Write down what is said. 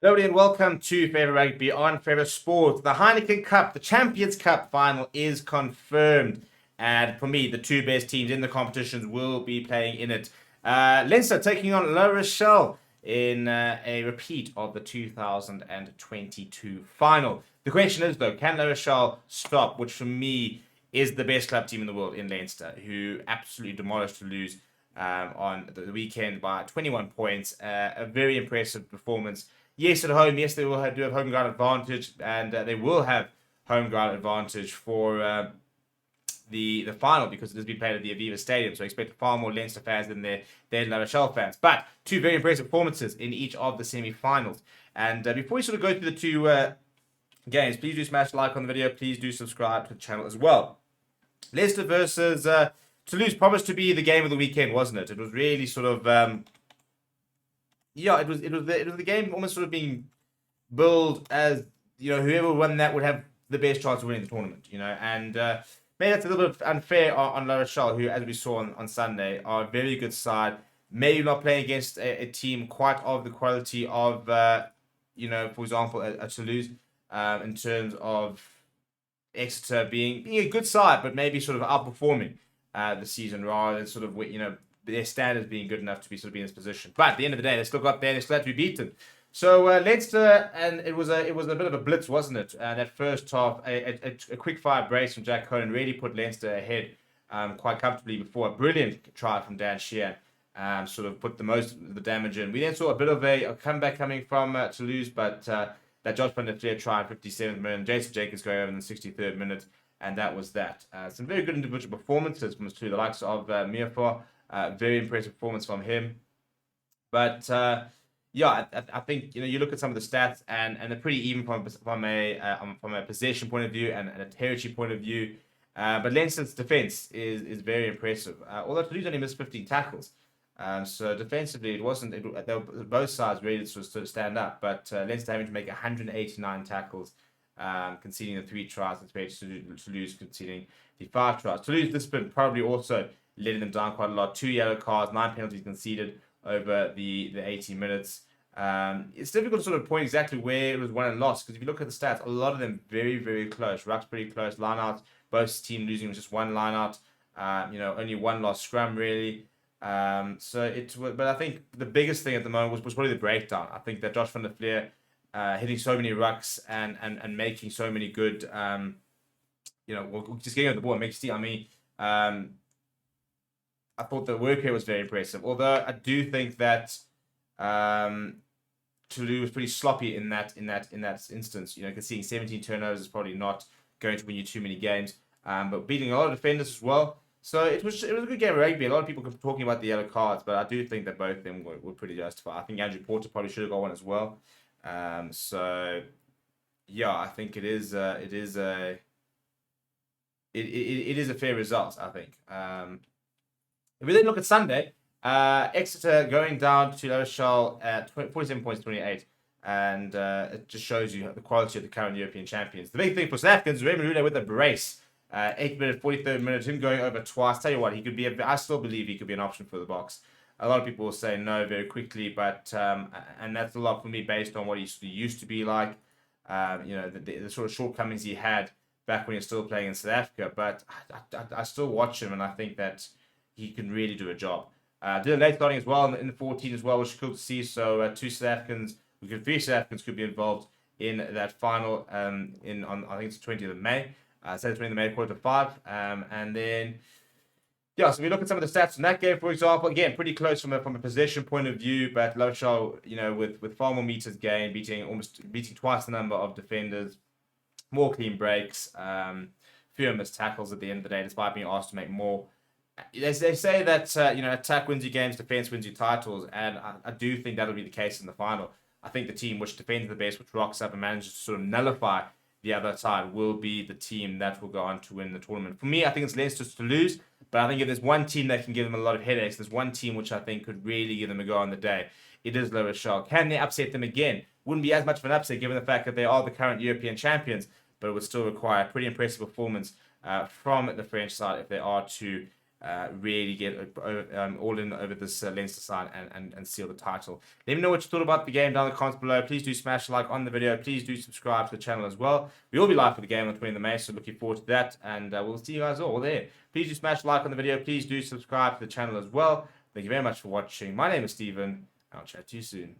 Hello and welcome to Favorite Rugby on Favorite Sport. The Heineken Cup, the Champions Cup final is confirmed. And for me, the two best teams in the competitions will be playing in it. Leinster taking on La Rochelle in a repeat of the 2022 final. The question is, though, can La Rochelle stop, which for me is the best club team in the world in Leinster, who absolutely demolished Toulouse on the weekend by 21 points. A very impressive performance. Yes, at home. Yes, they will do have home ground advantage, and they will have home ground advantage for the final because it has been played at the Aviva Stadium. So I expect far more Leinster fans than La Rochelle fans. But two very impressive performances in each of the semi-finals. And before we sort of go through the two games, please do smash like on the video. Please do subscribe to the channel as well. Leicester versus Toulouse promised to be the game of the weekend, wasn't it? It was really sort of it was the game almost sort of being billed as, whoever won that would have the best chance of winning the tournament, and maybe that's a little bit unfair on La Rochelle, who, as we saw on Sunday, are a very good side. Maybe not playing against a team quite of the quality of, for example, a Toulouse, in terms of Exeter being a good side, but maybe sort of outperforming the season rather than sort of, their standards being good enough to be sort of be in this position. But at the end of the day, they still got there. They still had to be beaten. So Leinster, and it was a bit of a blitz, wasn't it? That first half, a quick fire brace from Jack Conan really put Leinster ahead quite comfortably before a brilliant try from Dan Sheehan sort of put the most of the damage in. We then saw a bit of a comeback coming from Toulouse, but that Josh van der Fleer try in 57th minute, Jason Jacobs going over in the 63rd minute, and that was that. Some very good individual performances from the likes of Miafar. Very impressive performance from him. But I think you look at some of the stats and they're pretty even from a possession point of view and a territory point of view. But Leinster's defense is very impressive. Although Toulouse only missed 15 tackles, so defensively it wasn't. Both sides really sort of stand up. But Leinster having to make 189 tackles, conceding the 3 tries, compared to Toulouse conceding the 5 tries. Toulouse discipline probably also letting them down quite a lot. 2 yellow cards, 9 penalties conceded over the 80 minutes. It's difficult to sort of point exactly where it was won and lost, because if you look at the stats, a lot of them very, very close. Ruck's pretty close. Lineouts, both teams losing with just one lineout. Only one lost scrum really. But I think the biggest thing at the moment was probably the breakdown. I think that Josh van der Fleer hitting so many rucks and making so many good, just getting over the ball and making steal. I mean, I thought the work here was very impressive. Although I do think that Toulouse was pretty sloppy in that instance. Conceding 17 turnovers is probably not going to win you too many games. But beating a lot of defenders as well. So it was a good game of rugby. A lot of people were talking about the yellow cards, but I do think that both of them were pretty justified. I think Andrew Porter probably should have got one as well. I think it is a fair result, I think. If we then look at Sunday, Exeter going down to La Rochelle at 47 points, 28. And it just shows you the quality of the current European champions. The big thing for South Africans, Raymond Roulet with a brace. 8th minute, 43rd minute, him going over twice. Tell you what, I still believe he could be an option for the Boks. A lot of people will say no very quickly, but and that's a lot for me based on what he used to be like. The sort of shortcomings he had back when he was still playing in South Africa. But I still watch him, and I think that he can really do a job. Did a late starting as well in the 14 as well, which is cool to see. So 3 South Africans could be involved in that final I think it's the 20th of May. Saturday 20th of May, 4:45. And then, so we look at some of the stats in that game, for example. Again, pretty close from a possession point of view, but La Rochelle, with far more meters gained, beating twice the number of defenders, more clean breaks, fewer missed tackles at the end of the day, despite being asked to make more. They say that attack wins you games, defense wins you titles, and I do think that'll be the case in the final. I think the team which defends the best, which rocks up and manages to sort of nullify the other side, will be the team that will go on to win the tournament. For me, I think it's Leinster to lose, but I think if there's one team that can give them a lot of headaches, there's one team which I think could really give them a go on the day. It is La Rochelle. Can they upset them again? Wouldn't be as much of an upset given the fact that they are the current European champions, but it would still require a pretty impressive performance from the French side if they are to really get all in over this Leinster side and seal the title. Let me know what you thought about the game down in the comments below. Please do smash a like on the video. Please do subscribe to the channel as well. We will be live for the game on 20th of May, so looking forward to that. And we'll see you guys all there. Please do smash a like on the video. Please do subscribe to the channel as well. Thank you very much for watching. My name is Steven. I'll chat to you soon.